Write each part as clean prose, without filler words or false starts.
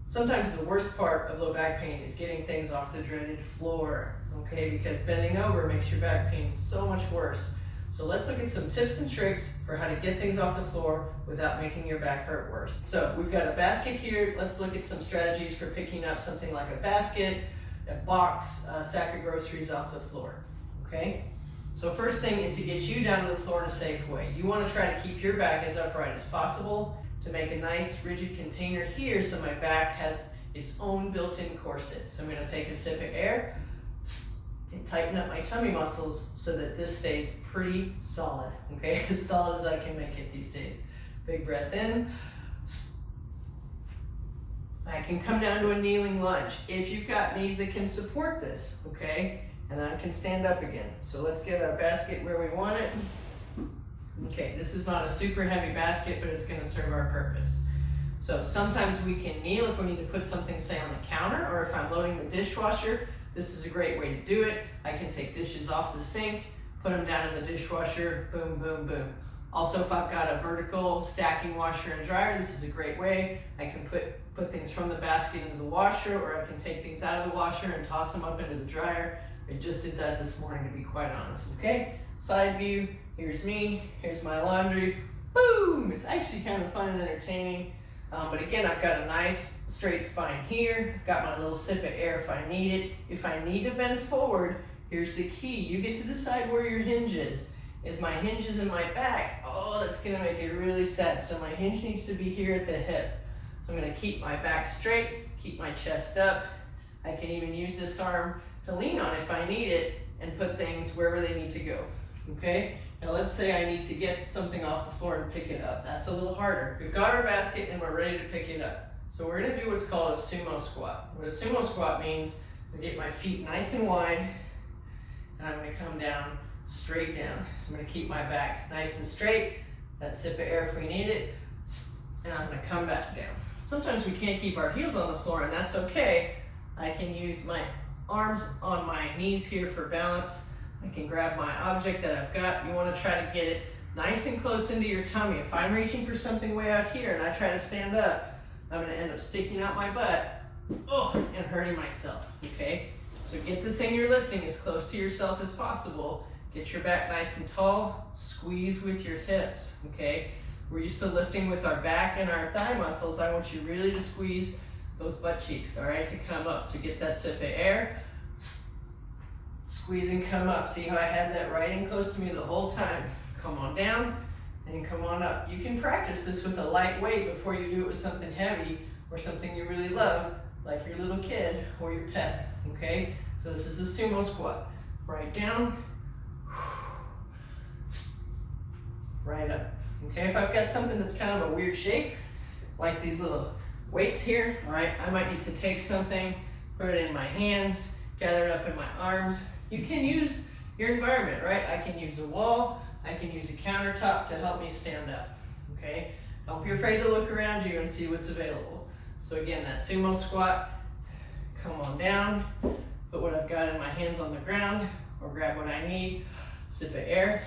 Sometimes the worst part of low back pain is getting things off the dreaded floor, okay? Because bending over makes your back pain so much worse. So let's look at some tips and tricks for how to get things off the floor without making your back hurt worse. So we've got a basket here. Let's look at some strategies for picking up something like a basket, a box, a sack of groceries off the floor, okay? So first thing is to get you down to the floor in a safe way. You want to try to keep your back as upright as possible to make a nice rigid container here so my back has its own built-in corset. So I'm going to take a sip of air and tighten up my tummy muscles so that this stays pretty solid, okay? As solid as I can make it these days. Big breath in. I can come down to a kneeling lunge if you've got knees that can support this, okay? And then I can stand up again. So let's get our basket where we want it. Okay, this is not a super heavy basket, but it's going to serve our purpose. So sometimes we can kneel if we need to put something, say, on the counter, or if I'm loading the dishwasher. This is a great way to do it. I can take dishes off the sink, put them down in the dishwasher, boom, boom, boom. Also, if I've got a vertical stacking washer and dryer, this is a great way. I can put things from the basket into the washer, or I can take things out of the washer and toss them up into the dryer. I just did that this morning, to be quite honest, okay? Side view, here's me, here's my laundry, boom! It's actually kind of fun and entertaining. But again, I've got a nice straight spine here. I've got my little sip of air if I need it. If I need to bend forward, here's the key. You get to decide where your hinge is. Is my hinge in my back? Oh, that's gonna make it really sad. So my hinge needs to be here at the hip. So I'm gonna keep my back straight, keep my chest up. I can even use this arm to lean on if I need it and put things wherever they need to go, okay? Now let's say I need to get something off the floor and pick it up. That's a little harder. We've got our basket and we're ready to pick it up. So we're gonna do what's called a sumo squat. What a sumo squat means is to get my feet nice and wide, and I'm gonna come down, straight down. So I'm gonna keep my back nice and straight, that sip of air if we need it, and I'm gonna come back down. Sometimes we can't keep our heels on the floor, and that's okay. I can use my arms on my knees here for balance. I can grab my object that I've got. You want to try to get it nice and close into your tummy. If I'm reaching for something way out here and I try to stand up, I'm going to end up sticking out my butt and hurting myself, okay? So get the thing you're lifting as close to yourself as possible. Get your back nice and tall. Squeeze with your hips, okay? We're used to lifting with our back and our thigh muscles. I want you really to squeeze those butt cheeks, all right, to come up. So get that sip of air. Squeeze and come up. See how I had that right in close to me the whole time. Come on down and come on up. You can practice this with a light weight before you do it with something heavy or something you really love, like your little kid or your pet, okay? So this is the sumo squat. Right down, right up. Okay, if I've got something that's kind of a weird shape, like these little weights here, all right, I might need to take something, put it in my hands, gather it up in my arms. You can use your environment, right? I can use a wall, I can use a countertop to help me stand up, okay? Don't be afraid to look around you and see what's available. So again, that sumo squat, come on down, put what I've got in my hands on the ground, or grab what I need, sip of air,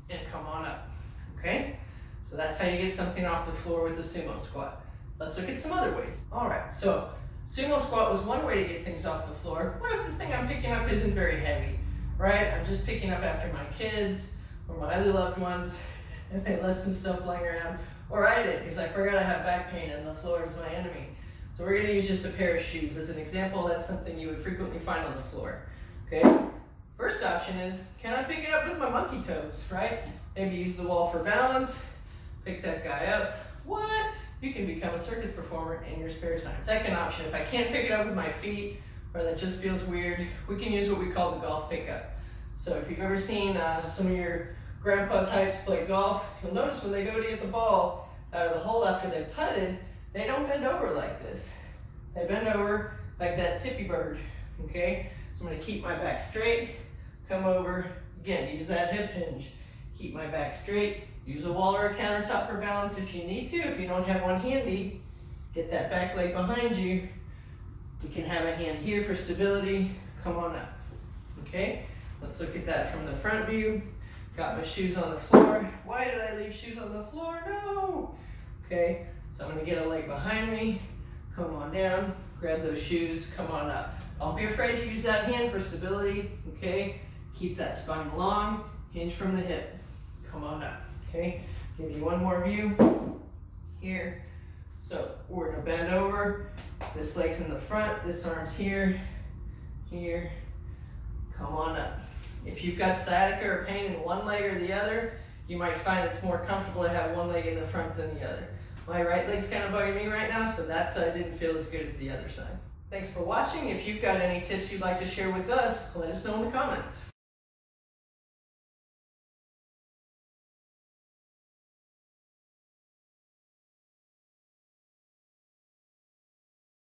and come on up, okay? So that's how you get something off the floor with the sumo squat. Let's look at some other ways. All right, so sumo squat was one way to get things off the floor. What if the thing I'm picking up isn't very heavy, right? I'm just picking up after my kids or my other loved ones, and they left some stuff lying around, or I did, because I forgot I have back pain and the floor is my enemy. So we're gonna use just a pair of shoes. As an example, that's something you would frequently find on the floor, okay? First option is, can I pick it up with my monkey toes, right? Maybe use the wall for balance, pick that guy up. What? You can become a circus performer in your spare time. Second option, if I can't pick it up with my feet, or that just feels weird, we can use what we call the golf pickup. So if you've ever seen some of your grandpa types play golf, you'll notice when they go to get the ball out of the hole after they putted, they don't bend over like this. They bend over like that tippy bird, okay? So I'm gonna keep my back straight, come over, again, use that hip hinge. Keep my back straight, use a wall or a countertop for balance if you need to. If you don't have one handy, get that back leg behind you. You can have a hand here for stability. Come on up, okay? Let's look at that from the front view. Got my shoes on the floor. Why did I leave shoes on the floor? No! Okay, so I'm gonna get a leg behind me. come on down, grab those shoes, come on up. Don't be afraid to use that hand for stability, okay? Keep that spine long, hinge from the hip, come on up, okay? Give you one more view here. So we're gonna bend over, this leg's in the front, this arm's here, here, come on up. If you've got sciatica or pain in one leg or the other, you might find it's more comfortable to have one leg in the front than the other. My right leg's kind of bugging me right now, so that side didn't feel as good as the other side. Thanks for watching. If you've got any tips you'd like to share with us, let us know in the comments.